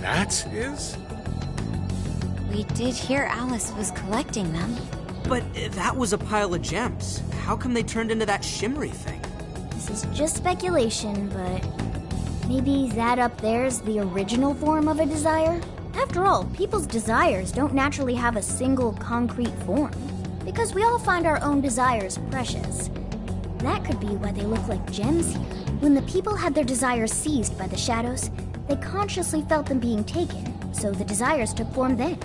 That is? We did hear Alice was collecting them. But that was a pile of gems. How come they turned into that shimmery thing? This is just speculation, but maybe that up there's the original form of a desire? After all, people's desires don't naturally have a single concrete form, because we all find our own desires precious. That could be why they look like gems here. When the people had their desires seized by the shadows, they consciously felt them being taken, so the desires took form then.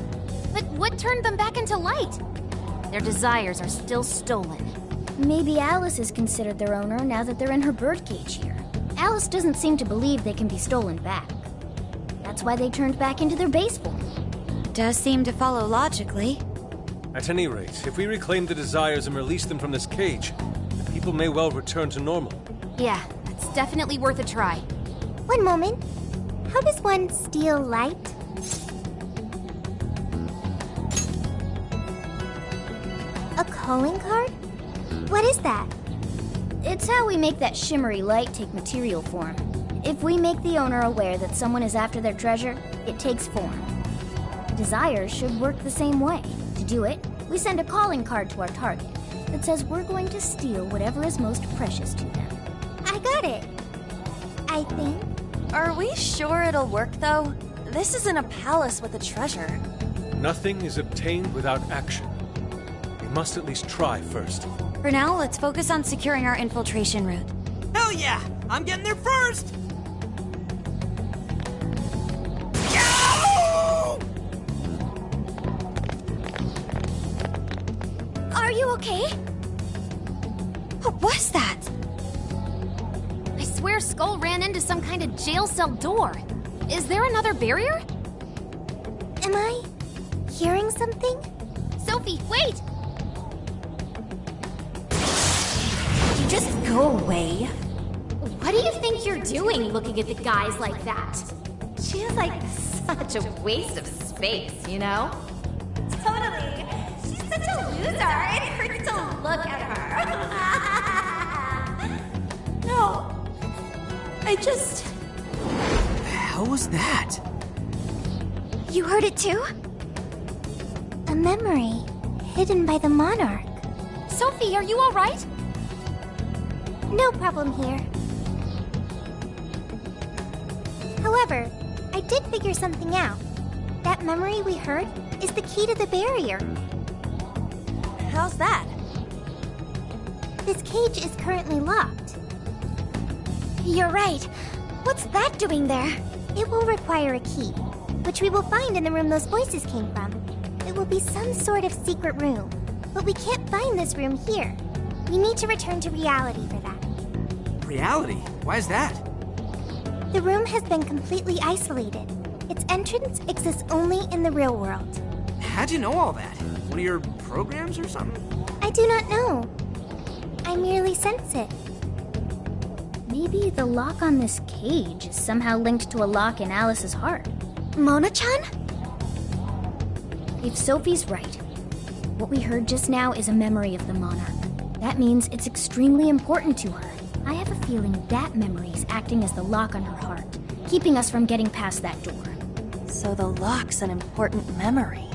But what turned them back into light? Their desires are still stolen. Maybe Alice is considered their owner now that they're in her birdcage here. Alice doesn't seem to believe they can be stolen back. That's why they turned back into their base form. Does seem to follow logically. At any rate, if we reclaim the desires and release them from this cage, the people may well return to normal. Yeah, that's definitely worth a try. One moment. How does one steal light? A calling card? What is that? It's how we make that shimmery light take material form. If we make the owner aware that someone is after their treasure, it takes form. Desires should work the same way. To do it, we send a calling card to our target that says we're going to steal whatever is most precious to them. I got it. I think. Are we sure it'll work, though? This isn't a palace with a treasure. Nothing is obtained without action. We must at least try first. For now, let's focus on securing our infiltration route. Hell yeah! I'm getting there first! Are you okay? What was that? I swear Skull ran into some kind of jail cell door. Is there another barrier? Am I hearing something? Sophie, wait! Just go away. What do you think you're doing looking at the guys like that? She's like such a waste of space, you know? Totally. She's such a loser. It hurts to look at her. No. I just... What the hell was that? You heard it too? A memory hidden by the monarch. Sophie, are you alright? No problem here. However, I did figure something out. That memory we heard is the key to the barrier. How's that? This cage is currently locked. You're right. What's that doing there? It will require a key, which we will find in the room those voices came from. It will be some sort of secret room, but we can't find this room here. We need to return to reality for that. Reality? Why is that? The room has been completely isolated. Its entrance exists only in the real world. How'd you know all that? One of your programs or something? I do not know. I merely sense it. Maybe the lock on this cage is somehow linked to a lock in Alice's heart. Mona-chan? If Sophie's right, what we heard just now is a memory of the monarch. That means it's extremely important to her. I have a feeling that memory is acting as the lock on her heart, keeping us from getting past that door. So the lock's an important memory.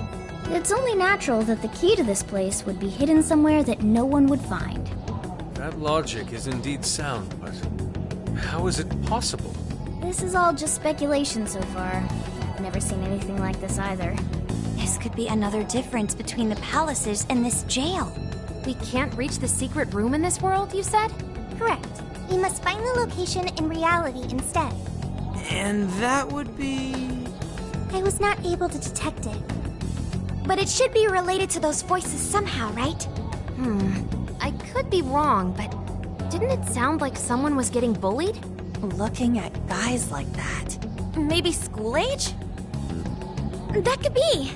It's only natural that the key to this place would be hidden somewhere that no one would find. That logic is indeed sound, but how is it possible? This is all just speculation so far. I've never seen anything like this either. This could be another difference between the palaces and this jail. We can't reach the secret room in this world, you said? Correct. We must find the location in reality instead. And that would be... I was not able to detect it. But it should be related to those voices somehow, right? I could be wrong, but didn't it sound like someone was getting bullied? Looking at guys like that. Maybe school age? That could be.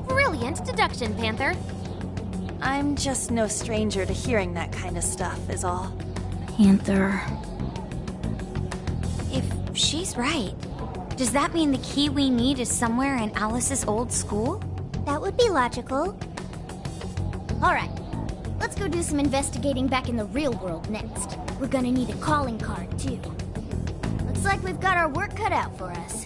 Brilliant deduction, Panther. I'm just no stranger to hearing that kind of stuff, is all. Panther. If she's right, does that mean the key we need is somewhere in Alice's old school? That would be logical. Alright, let's go do some investigating back in the real world next. We're gonna need a calling card, too. Let's like we've got our work cut out for us.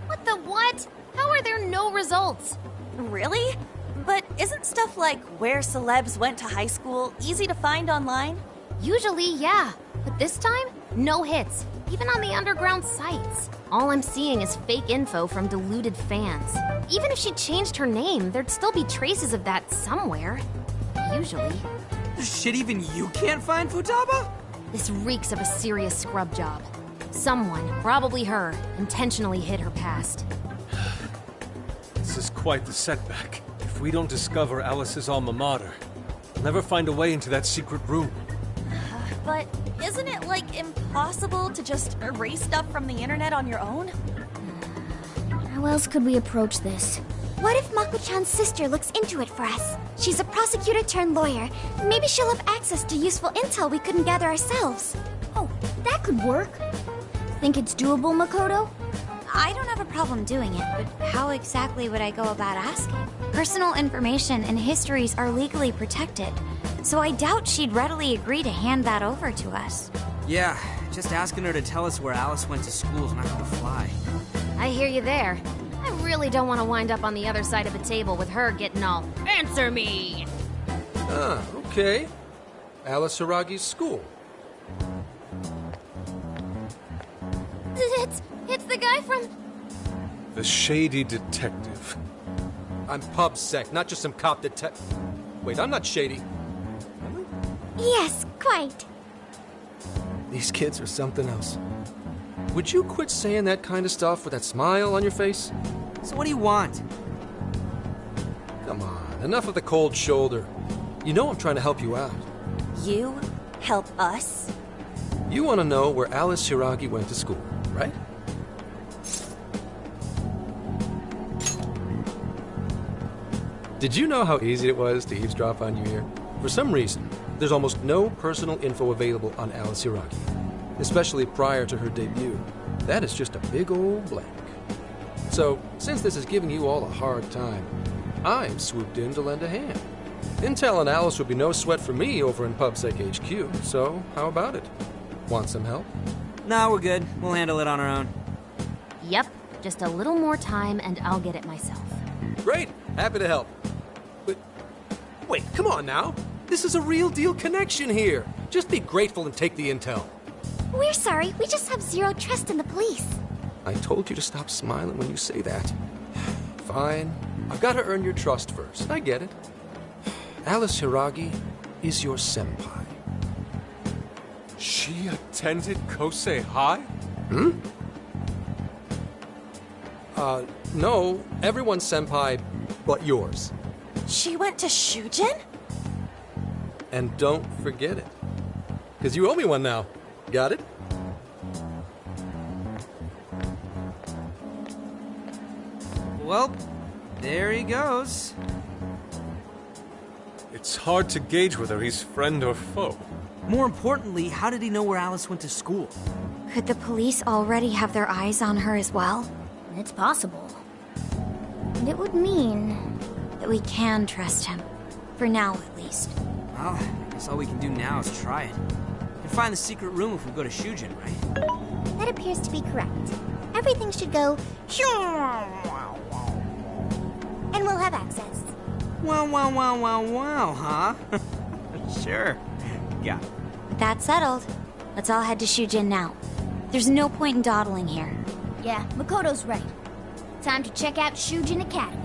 What the what? How are there no results? Really? But isn't stuff like where celebs went to high school easy to find online? Usually, yeah. But this time, no hits. Even on the underground sites. All I'm seeing is fake info from deluded fans. Even if she changed her name, there'd still be traces of that somewhere. Usually. Shit, even you can't find Futaba? This reeks of a serious scrub job. Someone, probably her, intentionally hid her past. This is quite the setback. If we don't discover Alice's alma mater, we'll never find a way into that secret room. But isn't it, like, impossible to just erase stuff from the internet on your own? How else could we approach this? What if Mako-chan's sister looks into it for us? She's a prosecutor turned lawyer. Maybe she'll have access to useful intel we couldn't gather ourselves. Oh, that could work. Think it's doable, Makoto? I don't have a problem doing it, but how exactly would I go about asking? Personal information and histories are legally protected, so I doubt she'd readily agree to hand that over to us. Yeah, just asking her to tell us where Alice went to school is not gonna fly. I hear you there. I really don't want to wind up on the other side of the table with her getting all, "Answer me!" Ah, okay. Alice Hiragi's school. It's the guy from... The shady detective. I'm PubSec, not just some cop detective. Wait, I'm not shady. Yes, quite. These kids are something else. Would you quit saying that kind of stuff with that smile on your face? So what do you want? Come on, enough of the cold shoulder. You know I'm trying to help you out. You help us? You want to know where Alice Hiragi went to school, right? Did you know how easy it was to eavesdrop on you here? For some reason, there's almost no personal info available on Alice Hiragi, especially prior to her debut. That is just a big old blank. So, since this is giving you all a hard time, I'm swooped in to lend a hand. Intel on Alice would be no sweat for me over in PubSec HQ, so how about it? Want some help? Nah, we're good. We'll handle it on our own. Yep, just a little more time and I'll get it myself. Great! Happy to help. But, wait, come on now. This is a real deal connection here. Just be grateful and take the intel. We're sorry, we just have zero trust in the police. I told you to stop smiling when you say that. Fine. I've got to earn your trust first. I get it. Alice Hiragi is your senpai. She attended Kosei High? Hmm? No. Everyone's senpai but yours. She went to Shujin? And don't forget it. Because you owe me one now. Got it? Well, there he goes. It's hard to gauge whether he's friend or foe. More importantly, how did he know where Alice went to school? Could the police already have their eyes on her as well? It's possible. And it would mean That we can trust him. For now, at least. Well, I guess all we can do now is try it. We can find the secret room if we go to Shujin, right? That appears to be correct. Everything should go... And we'll have access. Wow, wow, wow, wow, wow, huh? Sure. Yeah. With that settled, let's all head to Shujin now. There's no point in dawdling here. Yeah, Makoto's right. Time to check out Shujin Academy.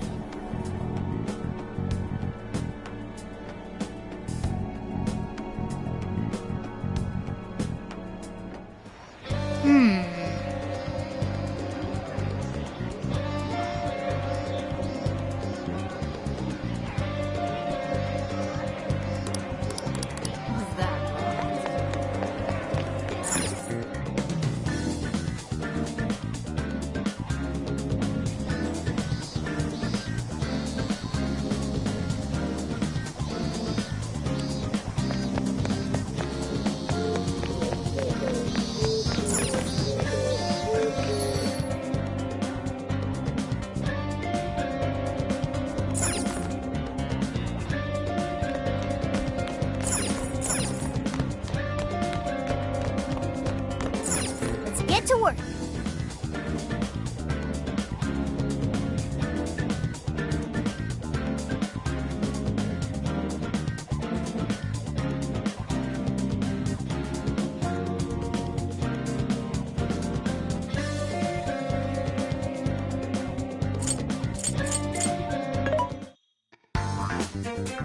to work.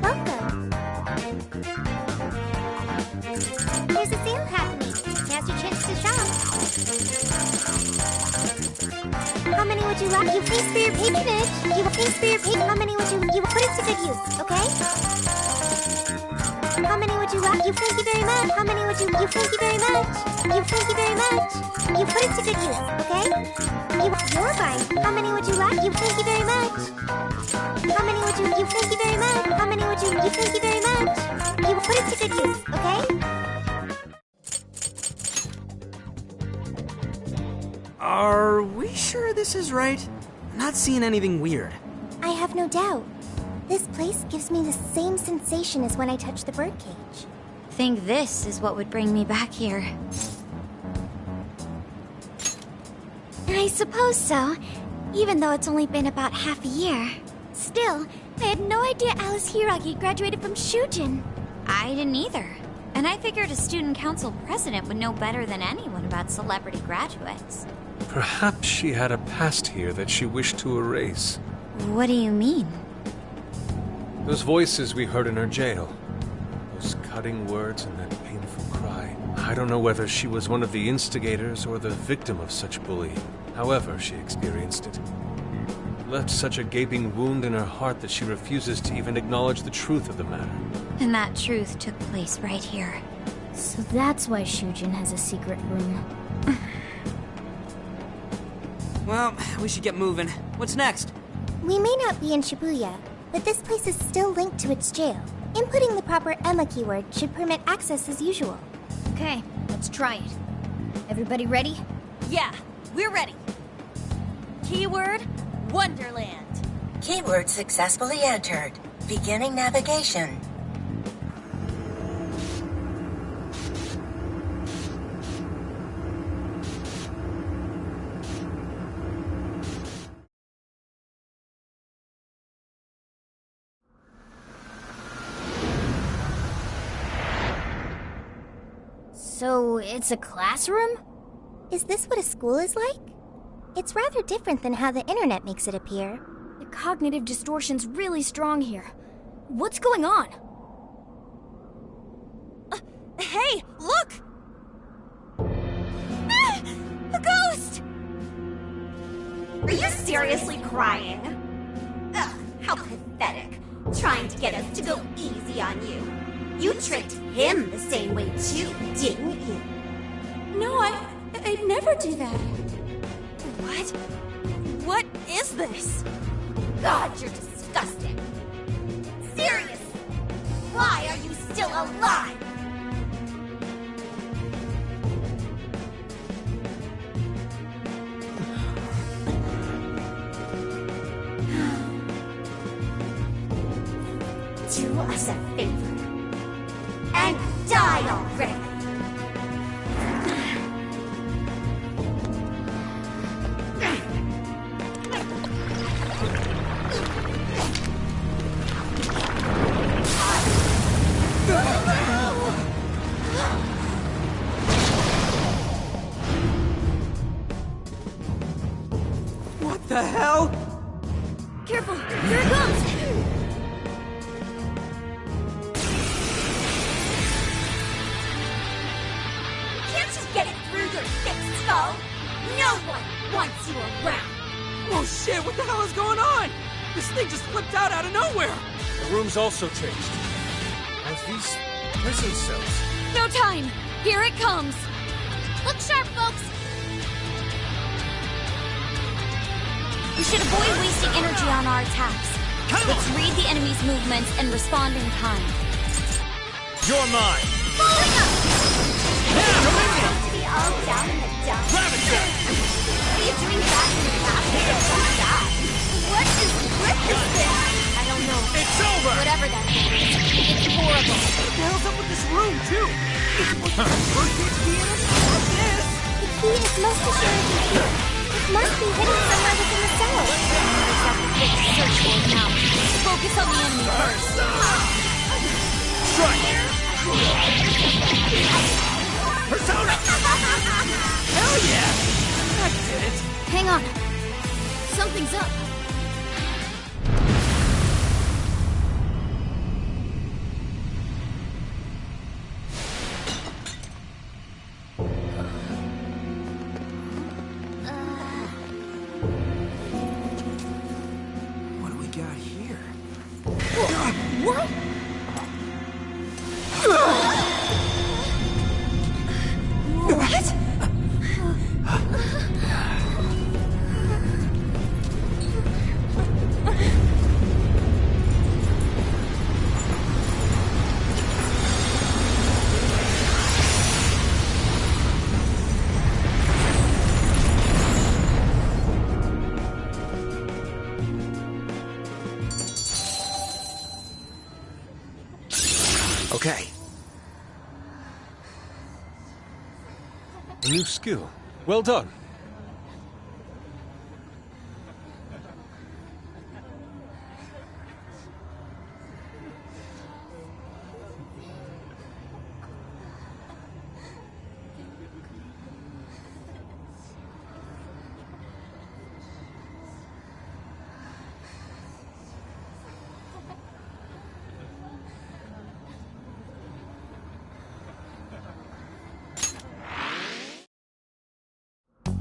Welcome. There's a sale happening. Now's your chance to shop. How many would you like? You thanks for your patronage. You thanks for your How many would you put it to good use, okay? How many would you like? You thank you very much. How many would you thank you very much. You thank you very much. You put it to good use, okay? You're buying. How many would you like? You thank you very much. How many would you thank you very much. How many would you thank you very much. You put it to good use, okay? Are we sure this is right? I'm not seeing anything weird. I have no doubt. This place gives me the same sensation as when I touched the birdcage. Think this is what would bring me back here. I suppose so, even though it's only been about half a year. Still, I had no idea Alice Hiragi graduated from Shujin. I didn't either. And I figured a student council president would know better than anyone about celebrity graduates. Perhaps she had a past here that she wished to erase. What do you mean? Those voices we heard in her jail. Those cutting words and that painful cry. I don't know whether she was one of the instigators or the victim of such bullying. However she experienced it. It left such a gaping wound in her heart that she refuses to even acknowledge the truth of the matter. And that truth took place right here. So that's why Shujin has a secret room. Well, we should get moving. What's next? We may not be in Shibuya, but this place is still linked to its jail. Inputting the proper Emma keyword should permit access as usual. Okay, let's try it. Everybody ready? Yeah, we're ready. Keyword, Wonderland. Keyword successfully entered. Beginning navigation. So, it's a classroom? Is this what a school is like? It's rather different than how the internet makes it appear. The cognitive distortion's really strong here. What's going on? Hey, look! Ah, a ghost! Are you seriously crying? Ugh, how pathetic. Trying to get us to go easy on you. You tricked him the same way too, didn't you? No, I'd never do that. What? What is this? God, you're disgusting. Seriously, why are you still alive? Do us a favor and die already. What the hell? Careful, here it comes! Can't you get it through your thick skull? No one wants you around. Oh shit, what the hell is going on? This thing just flipped out of nowhere! The room's also changed. As these prison cells. No time! Here it comes! Look sharp, folks! We should avoid wasting energy on our attacks. Let's read the enemy's movements and respond in kind. You're mine! Falling up! Going to be all down in the dumps. What are you doing back in the bathroom? What is with this thing? I don't know. It's over! Whatever that is, it's horrible. What the hell's up with this room, too? It's supposed to be birthday to be in it? What's this? It's key is most assuredly here. It must be hidden somewhere within the cell. Search for it now. Focus on the enemy first. Strike! Persona! Hell yeah! That did it. Hang on. Something's up. What do we got here? What? Okay. A new skill. Well done.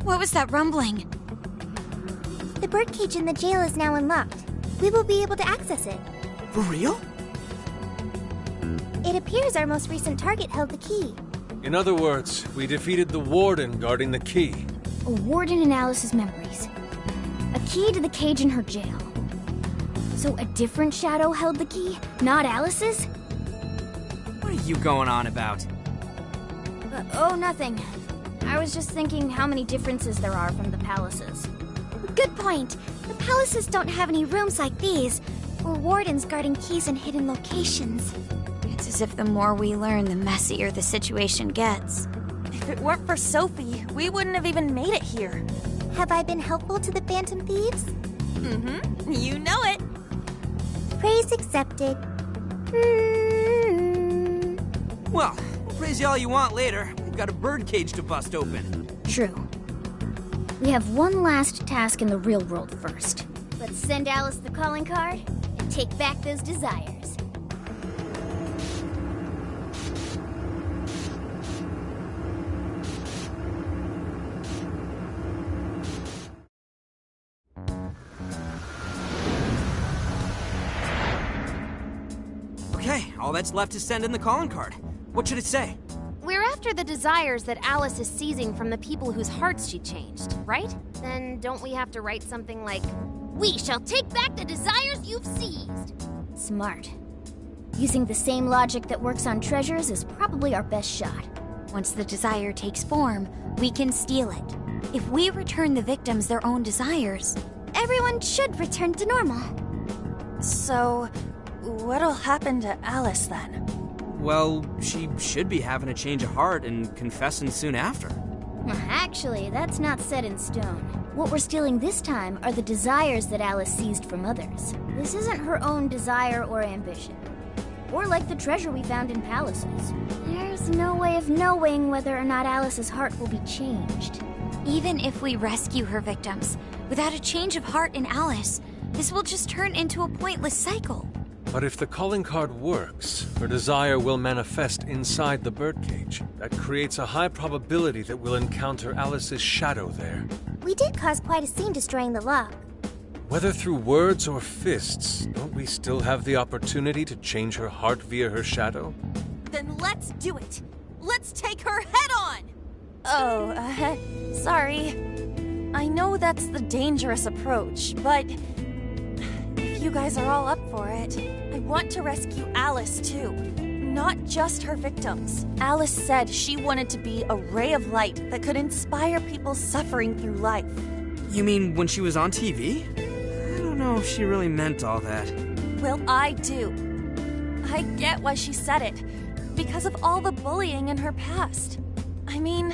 What was that rumbling? The birdcage in the jail is now unlocked. We will be able to access it. For real? It appears our most recent target held the key. In other words, we defeated the warden guarding the key. A warden in Alice's memories. A key to the cage in her jail. So a different shadow held the key, not Alice's? What are you going on about? Oh, nothing. I was just thinking how many differences there are from the palaces. Good point. The palaces don't have any rooms like these, or wardens guarding keys in hidden locations. It's as if the more we learn, the messier the situation gets. If it weren't for Sophie, we wouldn't have even made it here. Have I been helpful to the Phantom Thieves? Mm-hmm. You know it. Praise accepted. Well, we'll praise you all you want later. We've got a birdcage to bust open. True. We have one last task in the real world first. Let's send Alice the calling card and take back those desires. Okay, all that's left is send in the calling card. What should it say? We're after the desires that Alice is seizing from the people whose hearts she changed, right? Then don't we have to write something like, "We shall take back the desires you've seized"? Smart. Using the same logic that works on treasures is probably our best shot. Once the desire takes form, we can steal it. If we return the victims their own desires, Everyone should return to normal. So, what'll happen to Alice then? Well, she should be having a change of heart and confessing soon after. Actually, that's not set in stone. What we're stealing this time are the desires that Alice seized from others. This isn't her own desire or ambition. Or like the treasure we found in palaces. There's no way of knowing whether or not Alice's heart will be changed. even if we rescue her victims, without a change of heart in Alice, this will just turn into a pointless cycle. But if the calling card works, her desire will manifest inside the birdcage. That creates a high probability that we'll encounter Alice's shadow there. We did cause quite a scene destroying the lock. Whether through words or fists, don't we still have the opportunity to change her heart via her shadow? Then let's do it! Let's take her head on! Oh, sorry. I know that's the dangerous approach, but if you guys are all up for it, I want to rescue Alice too. Not just her victims. Alice said she wanted to be a ray of light that could inspire people suffering through life. You mean when she was on TV? I don't know if she really meant all that. Well, I do. I get why she said it. Because of all the bullying in her past. I mean,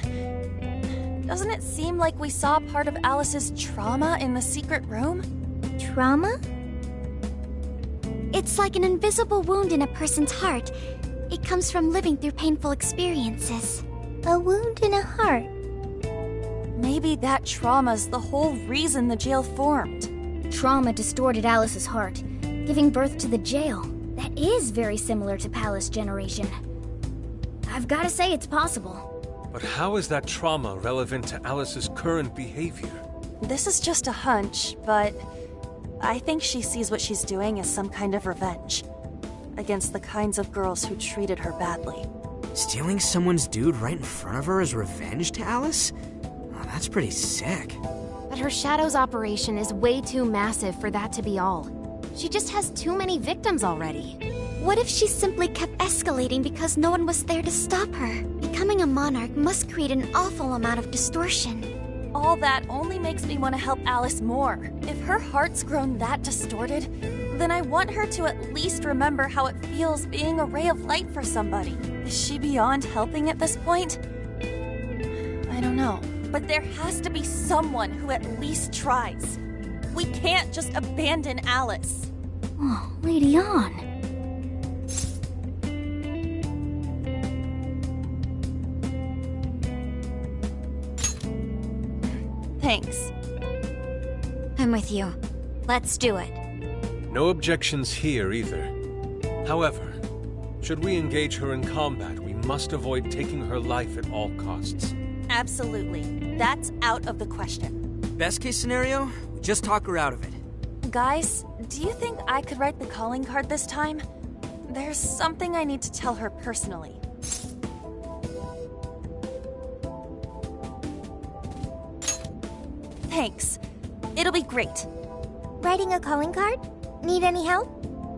Doesn't it seem like we saw part of Alice's trauma in the secret room? Trauma? It's like an invisible wound in a person's heart. It comes from living through painful experiences. A wound in a heart. Maybe that trauma's the whole reason the jail formed. Trauma distorted Alice's heart, giving birth to the jail. That is very similar to Palace Generation. I've gotta say it's possible. But how is that trauma relevant to Alice's current behavior? This is just a hunch, but I think she sees what she's doing as some kind of revenge against the kinds of girls who treated her badly. Stealing someone's dude right in front of her as revenge to Alice? Oh, that's pretty sick. But her Shadow's operation is way too massive for that to be all. She just has too many victims already. What if she simply kept escalating because no one was there to stop her? Becoming a monarch must create an awful amount of distortion. All that only makes me want to help Alice more. If her heart's grown that distorted, then I want her to at least remember how it feels being a ray of light for somebody. Is she beyond helping at this point? I don't know. But there has to be someone who at least tries. We can't just abandon Alice. Oh, Lady Ann. Thanks. I'm with you. Let's do it. No objections here either. However, should we engage her in combat, we must avoid taking her life at all costs. Absolutely. That's out of the question. Best case scenario, we just talk her out of it. Guys, do you think I could write the calling card this time? There's something I need to tell her personally. Thanks. It'll be great. Writing a calling card? Need any help?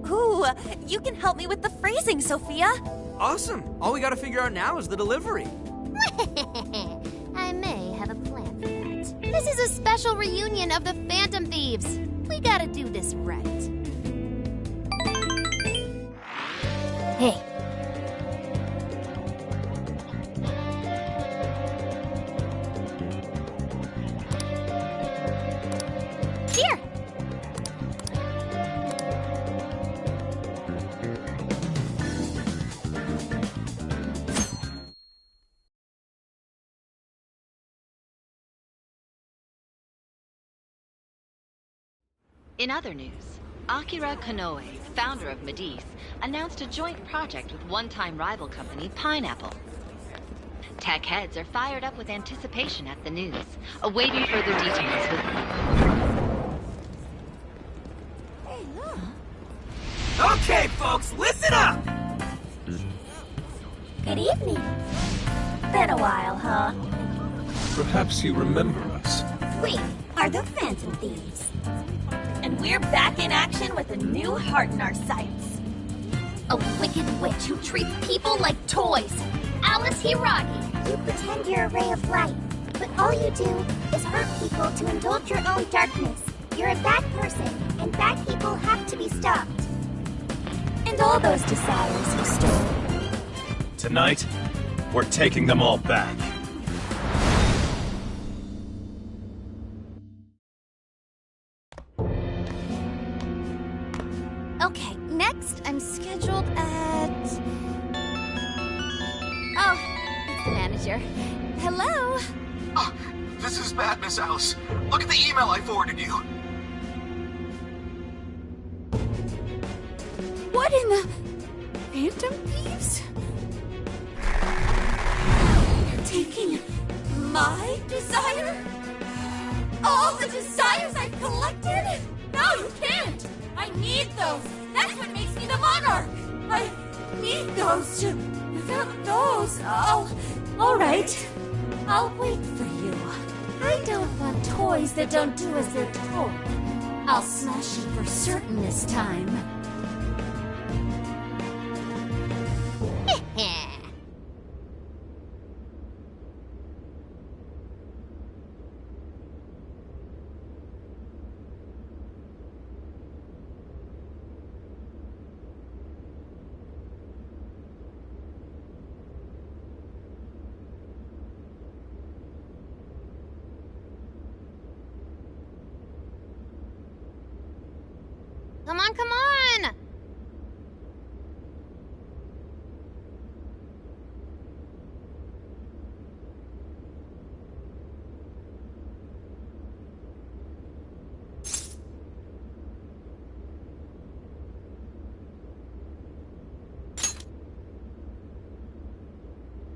Ooh, you can help me with the phrasing, Sophia. Awesome. All we gotta figure out now is the delivery. I may have a plan for that. This is a special reunion of the Phantom Thieves. We gotta do this right. Hey. Here! In other news, Akira Konoe, founder of Medivh, announced a joint project with one-time rival company Pineapple. Tech heads are fired up with anticipation at the news, awaiting further details Okay, folks, listen up! Good evening. Been a while, huh? Perhaps you remember us. We are the Phantom Thieves. And we're back in action with a new heart in our sights. A wicked witch who treats people like toys. Alice Hiragi. You pretend you're a ray of light, but all you do is hurt people to indulge your own darkness. You're a bad person, and bad people have to be stopped. And all those desires you stole. Tonight, we're taking them all back. Okay, next I'm scheduled at... Oh, it's the manager. Hello? Oh, this is bad, Miss Alice. Look at the email I forwarded you. What in the... Phantom Thieves? Taking my desire? All the desires I've collected? No, you can't! I need those! That's what makes me the monarch! I need those to... Without those, all right. I'll wait for you. I don't want toys that don't do as they're told. I'll smash you for certain this time. Come on, come on!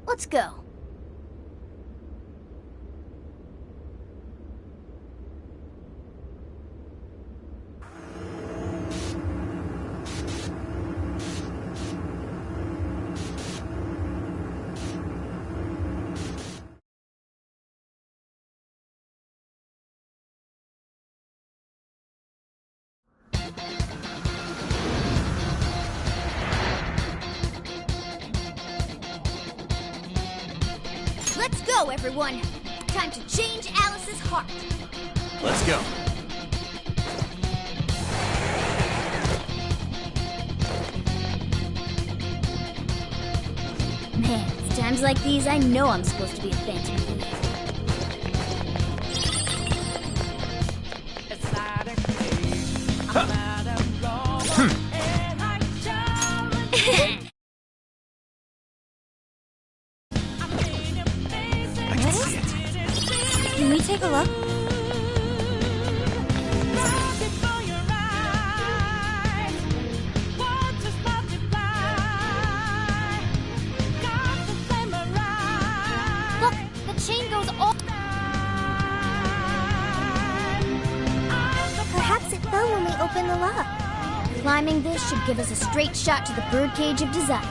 Let's go. Let's go, everyone! Time to change Alice's heart! Let's go. Man, it's times like these I know I'm supposed to be a Phantom Thief. Can we take a look? Look, the chain goes all... Perhaps it fell when we opened the lock. Climbing this should give us a straight shot to the birdcage of desires.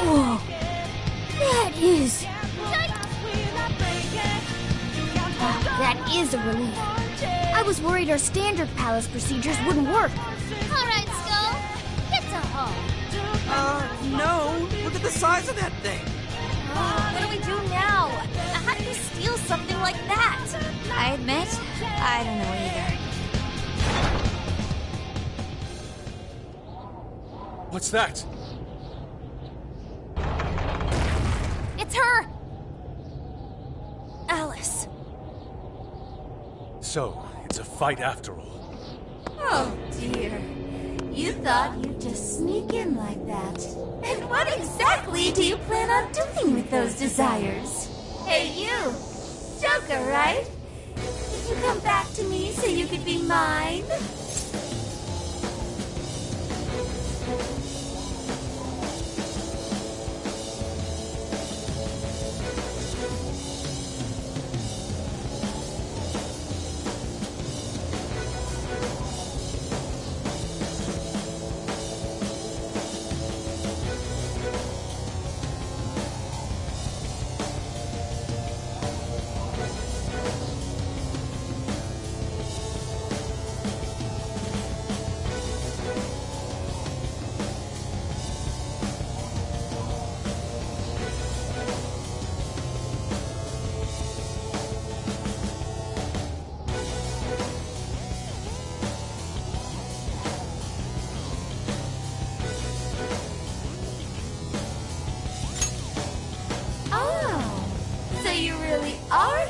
Whoa! That is... that is a relief. I was worried our standard palace procedures wouldn't work. Alright, Skull. Get to home. No. Look at the size of that thing. What do we do now? How do you steal something like that? I admit, I don't know either. What's that? It's her! Alice. So, it's a fight after all. Oh dear. You thought you'd just sneak in like that. And what exactly do you plan on doing with those desires? Hey you! Joker, right? Did you come back to me so you could be mine?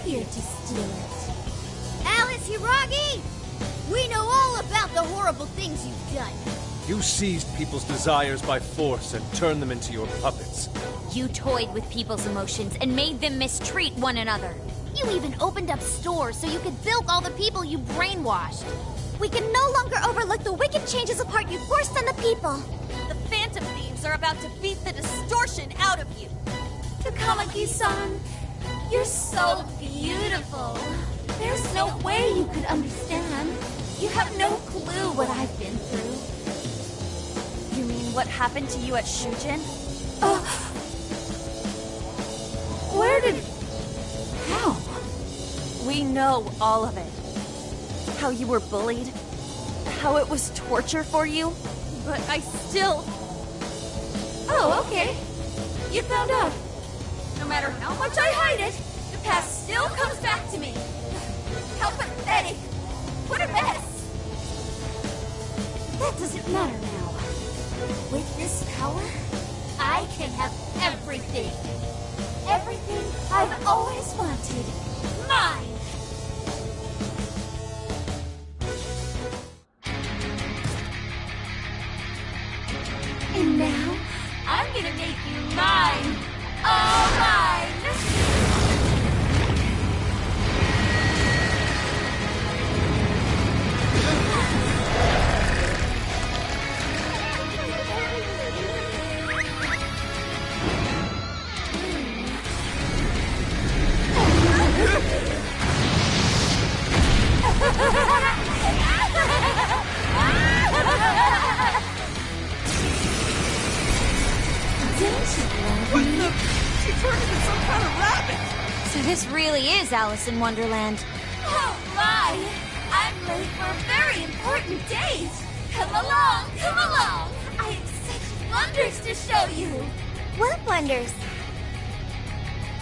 Here to steal it. Alice Hiiragi! We know all about the horrible things you've done. You seized people's desires by force and turned them into your puppets. You toyed with people's emotions and made them mistreat one another. You even opened up stores so you could bilk all the people you brainwashed. We can no longer overlook the wicked changes apart you forced on the people. The Phantom Thieves are about to beat the distortion out of you. Takamaki-san, you're so beautiful. There's no way you could understand. You have no clue what I've been through. You mean what happened to you at Shujin? Where did... How? We know all of it. How you were bullied. How it was torture for you. But I still... Oh, okay. You found out. No matter how much I hide it, the past still comes back to me. How pathetic. What a mess. That doesn't matter now. With this power, I can have everything. Everything I've always wanted. Mine! And now, I'm gonna make you mine! All mine! What the? She turned into some kind of rabbit! So this really is Alice in Wonderland. Oh my! I'm late for a very important date! Come along, come along! I have such wonders to show you! What wonders?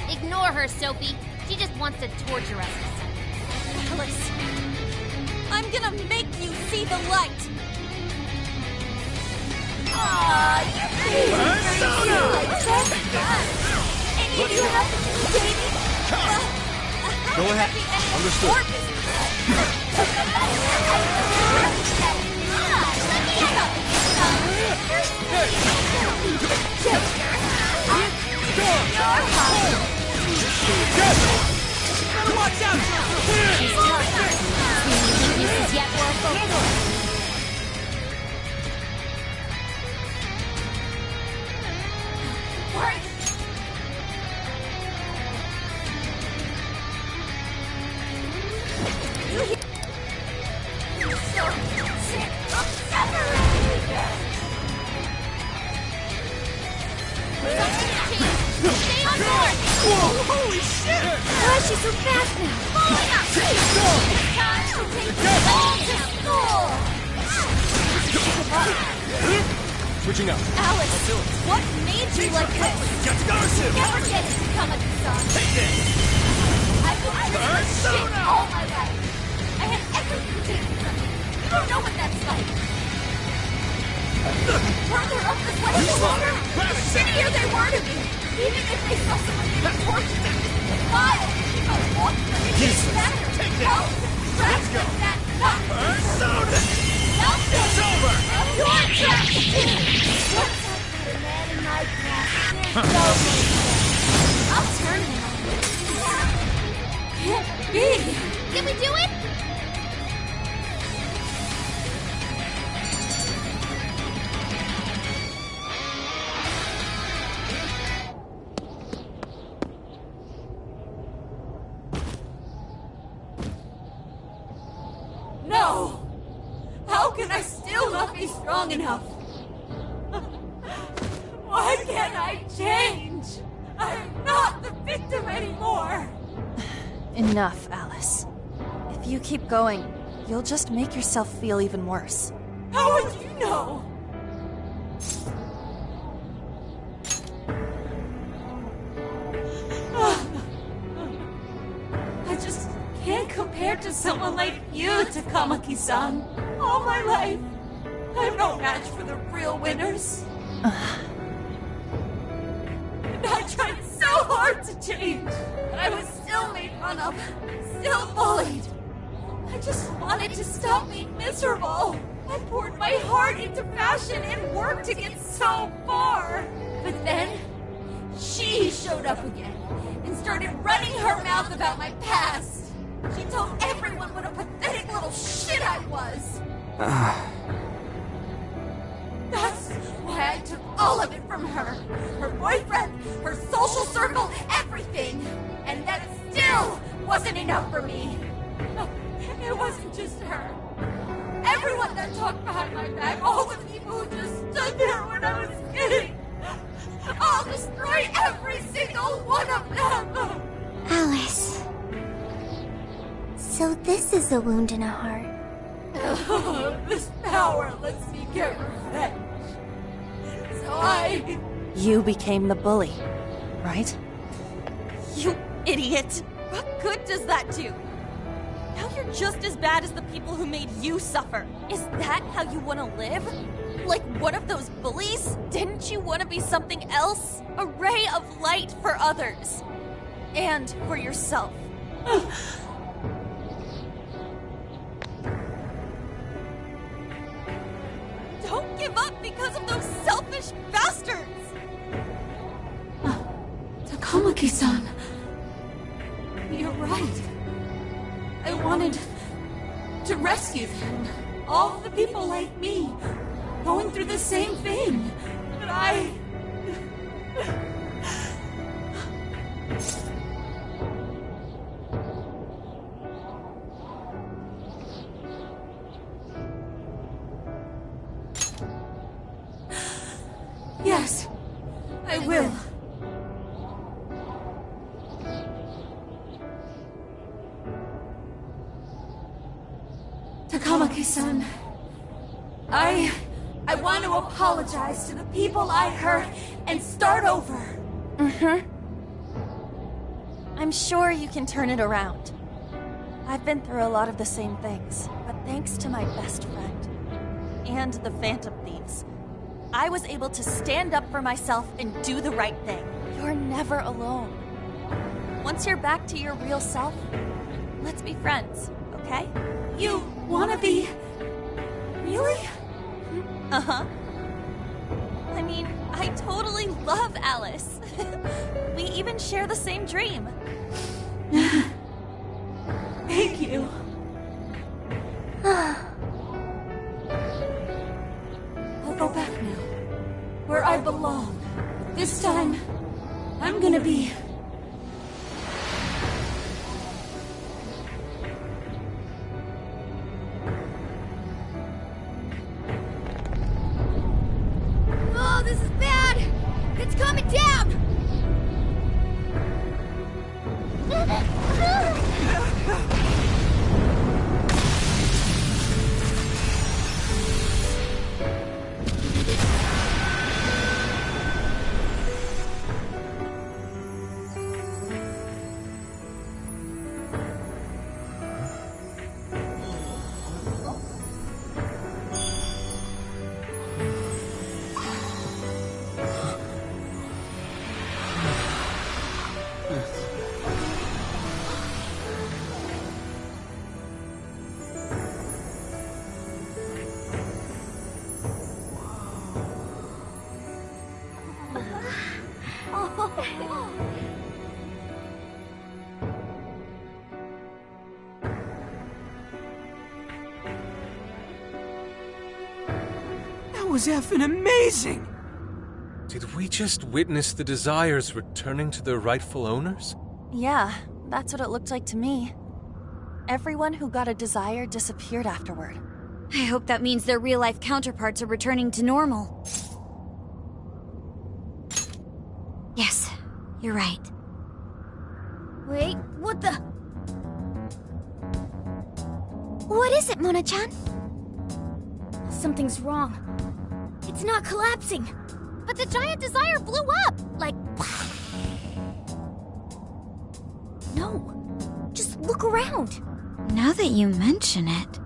Ignore her, Sophie. She just wants to torture us. Alice, I'm gonna make you see the light! Aw, you Persona! Any of you have to dating? Go ahead. Understood. Watch out! She's tough. This is yet more focused. Holy shit! Why is she so fast now? Falling up! Time to take you all to school! Switching up. Alice, what made you like this? Never get it to come at the sun. Take this! I've been through shit all my life. I had everything taken from me. You don't know what that's like. The further up this way, the longer, the shittier they were to me. Even if they saw someone getting tortured, vile, take this! Let's go! Persona! It's over! You're trapped too! Once I put a man in my grasp, there's no going back. I'll turn him on. Can't be! Can we do it? No! How can I still not be strong enough? Why can't I change? I'm not the victim anymore! Enough, Alice. If you keep going, you'll just make yourself feel even worse. How would you know? I just can't compare to someone like you, Takamaki-san. All my life, I'm no match for the real winners. And I tried so hard to change, but I was still made fun of, still bullied. I just wanted to stop being miserable. I poured my heart into fashion and worked to get so far. But then, she showed up again and started running her mouth about my past. She told everyone what a pathetic little shit I was. That's why I took all of it from her. Her boyfriend, her social circle, everything. And that still wasn't enough for me. It wasn't just her. Everyone that talked behind my back, all the people who just stood there when I was kidding. I'll destroy every single one of them! Alice. So this is a wound in a heart. This power lets me get revenge. So I you became the bully, right? You idiot! What good does that do? Now you're just as bad as the people who made you suffer. Is that how you want to live? Like one of those bullies? Didn't you want to be something else? A ray of light for others. And for yourself. Don't give up because of those selfish bastards! Takamaki-san. You're right. I wanted to rescue them. All the people like me, going through the same thing. But I... Yes, I will. Takamaki-san, I want to apologize to the people I hurt and start over. I'm sure you can turn it around. I've been through a lot of the same things, but thanks to my best friend and the Phantom Thieves, I was able to stand up for myself and do the right thing. You're never alone. Once you're back to your real self, let's be friends, okay? You wanna be... Really? Uh-huh. I mean, I totally love Alice. We even share the same dream. Thank you. I'll go back now, where I belong. This time, I'm gonna be... Oh, this is bad! It's coming down! That was effing amazing! Did we just witness the Desires returning to their rightful owners? Yeah, that's what it looked like to me. Everyone who got a desire disappeared afterward. I hope that means their real-life counterparts are returning to normal. Yes, you're right. Wait, what the? What is it, Mona-chan? Something's wrong. It's not collapsing. But the giant desire blew up! Like... No. Just look around. Now that you mention it...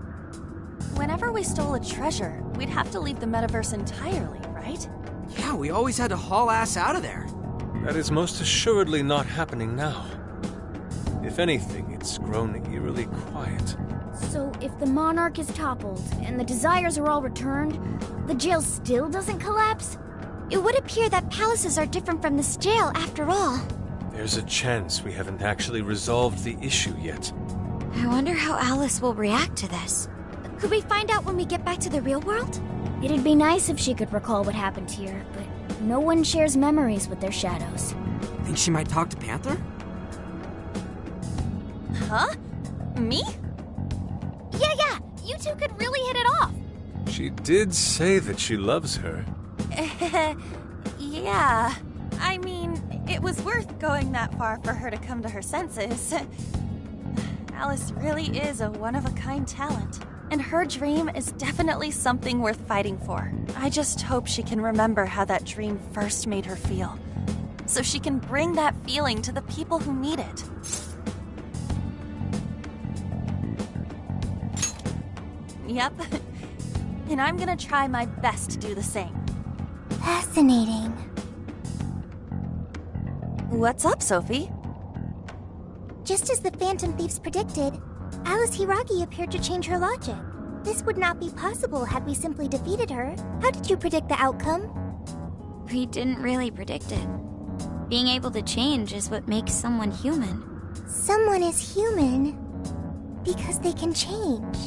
Whenever we stole a treasure, we'd have to leave the metaverse entirely, right? Yeah, we always had to haul ass out of there. That is most assuredly not happening now. If anything, it's grown eerily quiet. So if the Monarch is toppled and the Desires are all returned, the jail still doesn't collapse? It would appear that palaces are different from this jail after all. There's a chance we haven't actually resolved the issue yet. I wonder how Alice will react to this. Could we find out when we get back to the real world? It'd be nice if she could recall what happened here, but no one shares memories with their shadows. Think she might talk to Panther? Huh? Me? Yeah, you two could really hit it off. She did say that she loves her. Yeah. I mean, it was worth going that far for her to come to her senses. Alice really is a one-of-a-kind talent. And her dream is definitely something worth fighting for. I just hope she can remember how that dream first made her feel, so she can bring that feeling to the people who need it. Yep. And I'm gonna try my best to do the same. Fascinating. What's up, Sophie? Just as the Phantom Thieves predicted, Alice Hiragi appeared to change her logic. This would not be possible had we simply defeated her. How did you predict the outcome? We didn't really predict it. Being able to change is what makes someone human. Someone is human because they can change.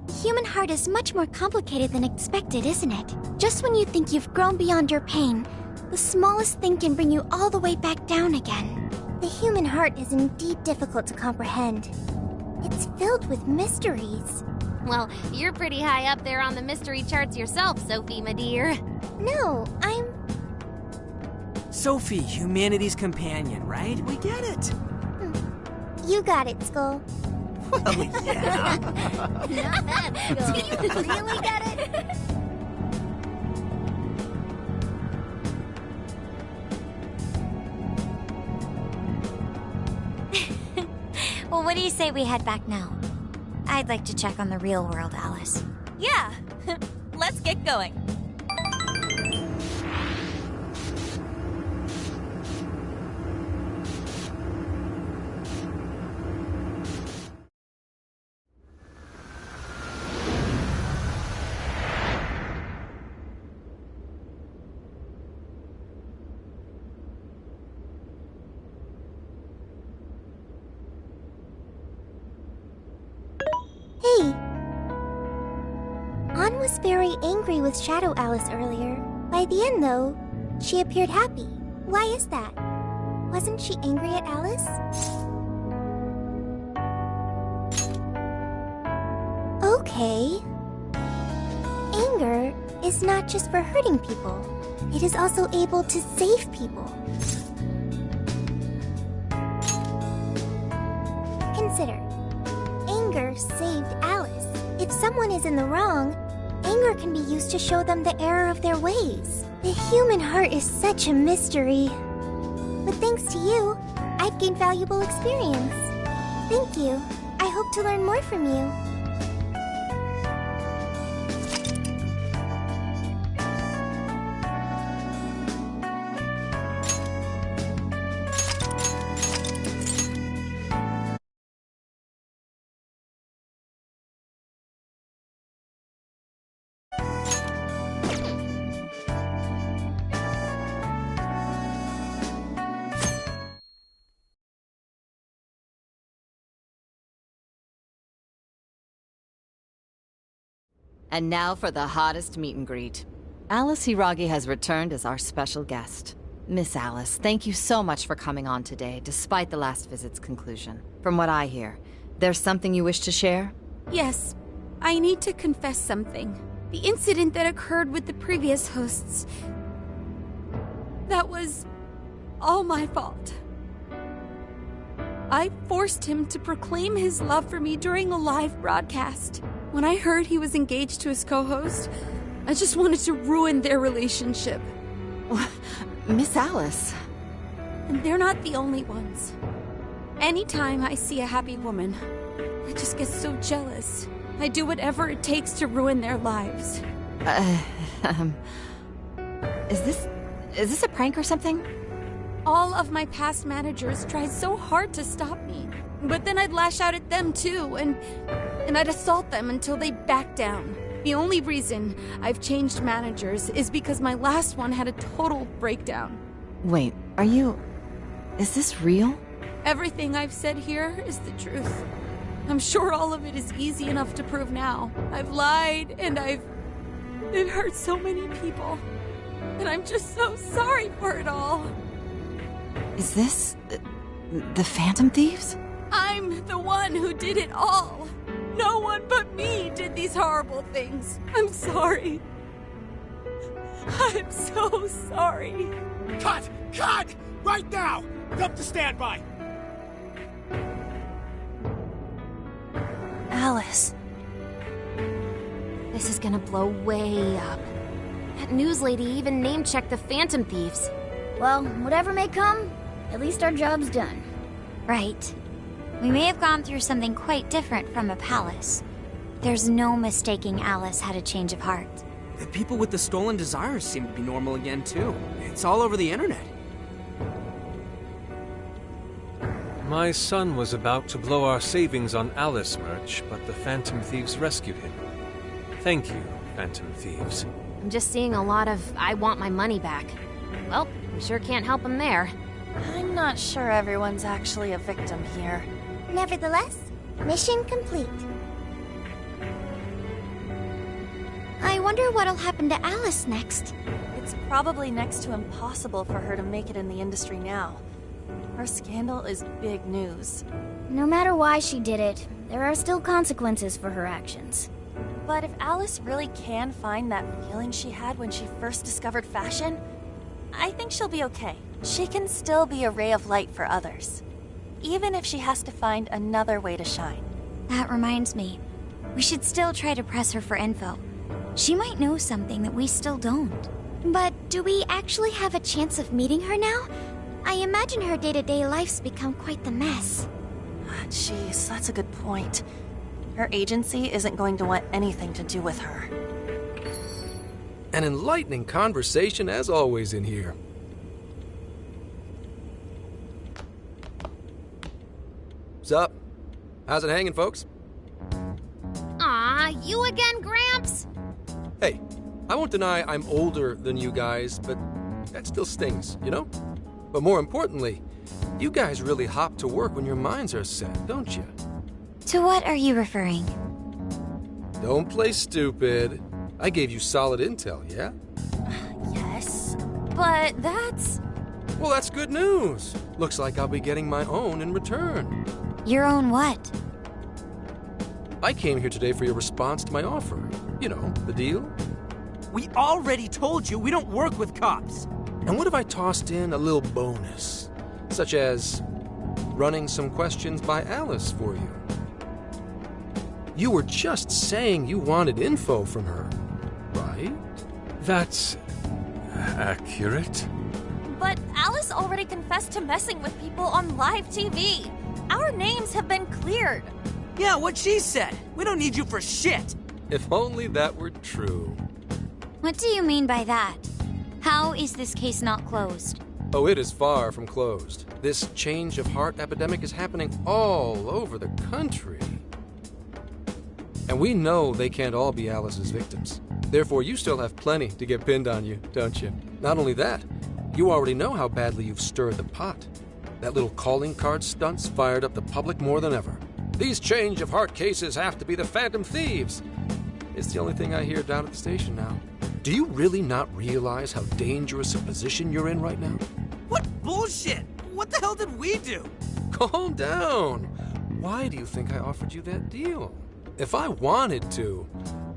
The human heart is much more complicated than expected, isn't it? Just when you think you've grown beyond your pain, the smallest thing can bring you all the way back down again. The human heart is indeed difficult to comprehend. It's filled with mysteries. Well, you're pretty high up there on the mystery charts yourself, Sophie, my dear. No, I'm... Sophie, humanity's companion, right? We get it. You got it, Skull. Well, yeah. Not bad, Skull. Do you really get it? Well, what do you say we head back now? I'd like to check on the real world, Alice. Yeah! Let's get going. Hey! Ann was very angry with Shadow Alice earlier. By the end, though, she appeared happy. Why is that? Wasn't she angry at Alice? Okay. Anger is not just for hurting people. It is also able to save people. Consider. Anger saved Alice. If someone is in the wrong, anger can be used to show them the error of their ways. The human heart is such a mystery. But thanks to you, I've gained valuable experience. Thank you. I hope to learn more from you. And now for the hottest meet and greet. Alice Hiragi has returned as our special guest. Miss Alice, thank you so much for coming on today, despite the last visit's conclusion. From what I hear, there's something you wish to share? Yes, I need to confess something. The incident that occurred with the previous hosts... that was all my fault. I forced him to proclaim his love for me during a live broadcast. When I heard he was engaged to his co-host, I just wanted to ruin their relationship. Miss Alice... And they're not the only ones. Anytime I see a happy woman, I just get so jealous. I do whatever it takes to ruin their lives. Is this a prank or something? All of my past managers tried so hard to stop me. But then I'd lash out at them too, and I'd assault them until they backed down. The only reason I've changed managers is because my last one had a total breakdown. Wait, is this real? Everything I've said here is the truth. I'm sure all of it is easy enough to prove now. I've lied, and it hurt so many people. And I'm just so sorry for it all. Is this... the Phantom Thieves? I'm the one who did it all. No one but me did these horrible things. I'm sorry. I'm so sorry. Cut! Cut! Right now! Come to standby! Alice. This is gonna blow way up. That news lady even name-checked the Phantom Thieves. Well, whatever may come, at least our job's done. Right. We may have gone through something quite different from a palace. There's no mistaking Alice had a change of heart. The people with the stolen desires seem to be normal again, too. It's all over the internet. My son was about to blow our savings on Alice merch, but the Phantom Thieves rescued him. Thank you, Phantom Thieves. I'm just seeing a lot of I want my money back. Well, we sure can't help them there. I'm not sure everyone's actually a victim here. Nevertheless, mission complete. I wonder what'll happen to Alice next. It's probably next to impossible for her to make it in the industry now. Her scandal is big news. No matter why she did it, there are still consequences for her actions. But if Alice really can find that feeling she had when she first discovered fashion, I think she'll be okay. She can still be a ray of light for others, even if she has to find another way to shine. That reminds me, we should still try to press her for info. She might know something that we still don't. But do we actually have a chance of meeting her now? I imagine her day-to-day life's become quite the mess. Jeez, that's a good point. Her agency isn't going to want anything to do with her. An enlightening conversation as always in here. Sup? How's it hanging, folks? Aw, you again, Gramps? Hey, I won't deny I'm older than you guys, but that still stings, you know? But more importantly, you guys really hop to work when your minds are set, don't you? To what are you referring? Don't play stupid. I gave you solid intel, yeah? Yes, but that's... Well, that's good news. Looks like I'll be getting my own in return. Your own what? I came here today for your response to my offer. You know, the deal. We already told you we don't work with cops. And what if I tossed in a little bonus? Such as running some questions by Alice for you. You were just saying you wanted info from her, right? That's accurate. But Alice already confessed to messing with people on live TV. Our names have been cleared. Yeah, what she said. We don't need you for shit. If only that were true. What do you mean by that? How is this case not closed? Oh, it is far from closed. This change of heart epidemic is happening all over the country. And we know they can't all be Alice's victims. Therefore, you still have plenty to get pinned on you, don't you? Not only that, you already know how badly you've stirred the pot. That little calling card stunt's fired up the public more than ever. These change of heart cases have to be the Phantom Thieves. It's the only thing I hear down at the station now. Do you really not realize how dangerous a position you're in right now? What bullshit? What the hell did we do? Calm down. Why do you think I offered you that deal? If I wanted to,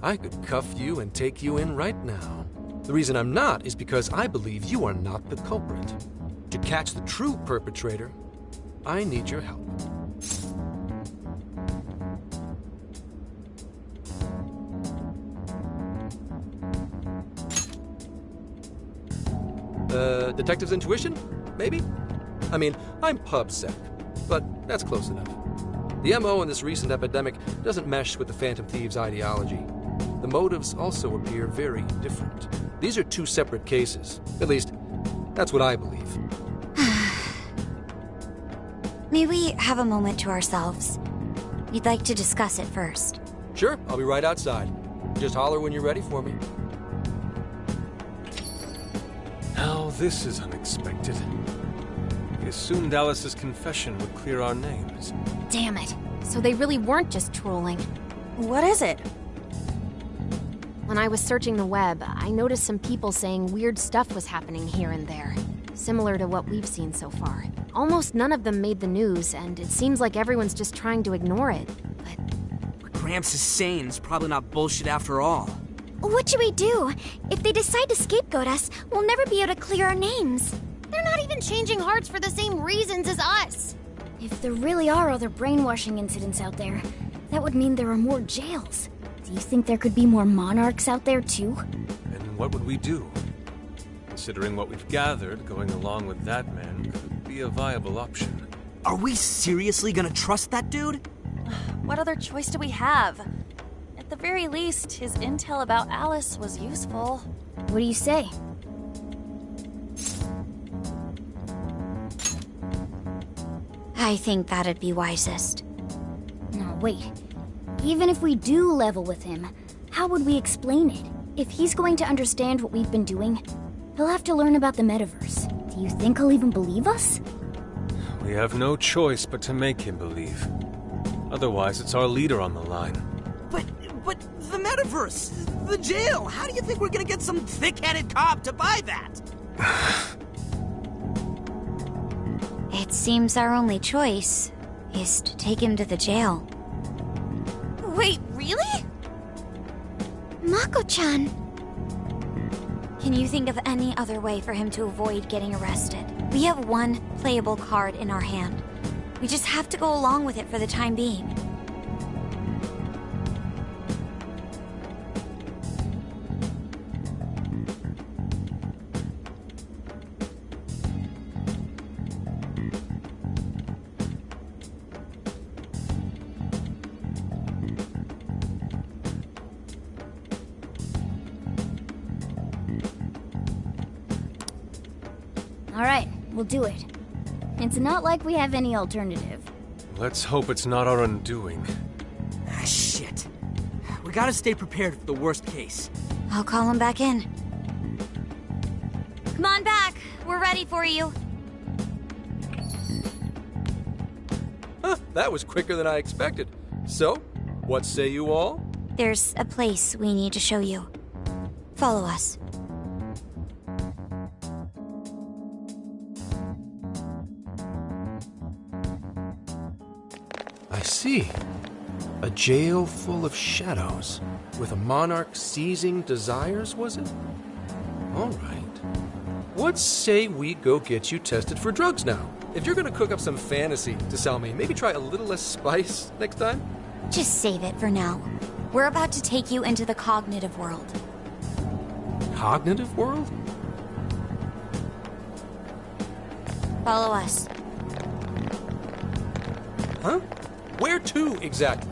I could cuff you and take you in right now. The reason I'm not is because I believe you are not the culprit. To catch the true perpetrator, I need your help. Detective's intuition? Maybe? I mean, I'm PubSec, but that's close enough. The MO in this recent epidemic doesn't mesh with the Phantom Thieves' ideology. The motives also appear very different. These are two separate cases. At least, that's what I believe. May we have a moment to ourselves? We'd like to discuss it first. Sure, I'll be right outside. Just holler when you're ready for me. Now this is unexpected. We assumed Alice's confession would clear our names. Damn it. So they really weren't just trolling. What is it? When I was searching the web, I noticed some people saying weird stuff was happening here and there. Similar to what we've seen so far. Almost none of them made the news, and it seems like everyone's just trying to ignore it. But what Gramps is saying is probably not bullshit after all. What should we do? If they decide to scapegoat us, we'll never be able to clear our names. They're not even changing hearts for the same reasons as us. If there really are other brainwashing incidents out there, that would mean there are more jails. Do you think there could be more monarchs out there too? And what would we do? Considering what we've gathered, going along with that man could be a viable option. Are we seriously gonna trust that dude? What other choice do we have? At the very least, his intel about Alice was useful. What do you say? I think that'd be wisest. No, wait. Even if we do level with him, how would we explain it? If he's going to understand what we've been doing, he'll have to learn about the metaverse. Do you think he'll even believe us? We have no choice but to make him believe. Otherwise, it's our leader on the line. But the metaverse, the jail, how do you think we're gonna get some thick-headed cop to buy that? It seems our only choice is to take him to the jail. Wait, really? Mako-chan! Can you think of any other way for him to avoid getting arrested? We have one playable card in our hand. We just have to go along with it for the time being. Alright, we'll do it. It's not like we have any alternative. Let's hope it's not our undoing. Ah, shit. We gotta stay prepared for the worst case. I'll call him back in. Come on back. We're ready for you. Huh, that was quicker than I expected. So, what say you all? There's a place we need to show you. Follow us. I see. A jail full of shadows. With a monarch seizing desires, was it? All right. What say we go get you tested for drugs now? If you're gonna cook up some fantasy to sell me, maybe try a little less spice next time? Just save it for now. We're about to take you into the cognitive world. Cognitive world? Follow us. Huh? Where to, exactly?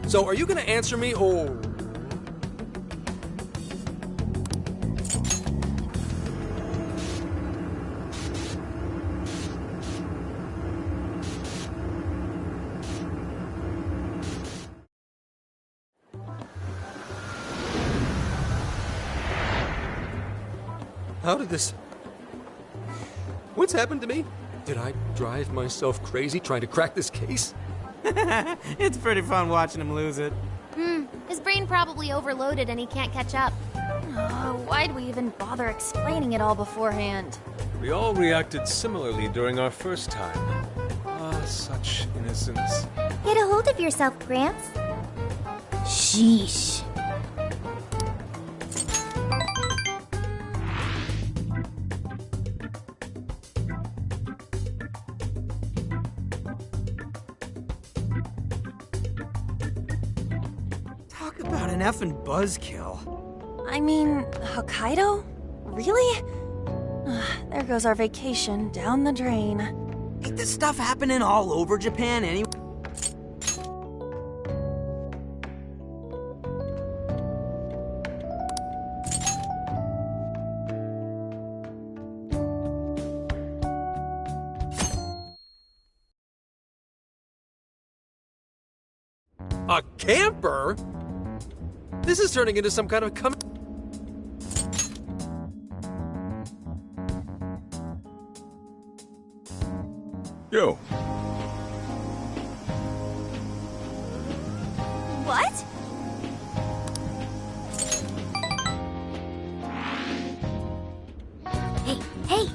So, are you gonna answer me, or... How did this... What's happened to me? Did I drive myself crazy trying to crack this case? It's pretty fun watching him lose it. His brain probably overloaded and he can't catch up. Why'd we even bother explaining it all beforehand? We all reacted similarly during our first time. Ah, such innocence. Get a hold of yourself, Gramps. Sheesh. Talk about an effing buzzkill. I mean, Hokkaido? Really? There goes our vacation down the drain. Ain't this stuff happening all over Japan anyway? A camper? This is turning into some kind of Yo. What? Hey!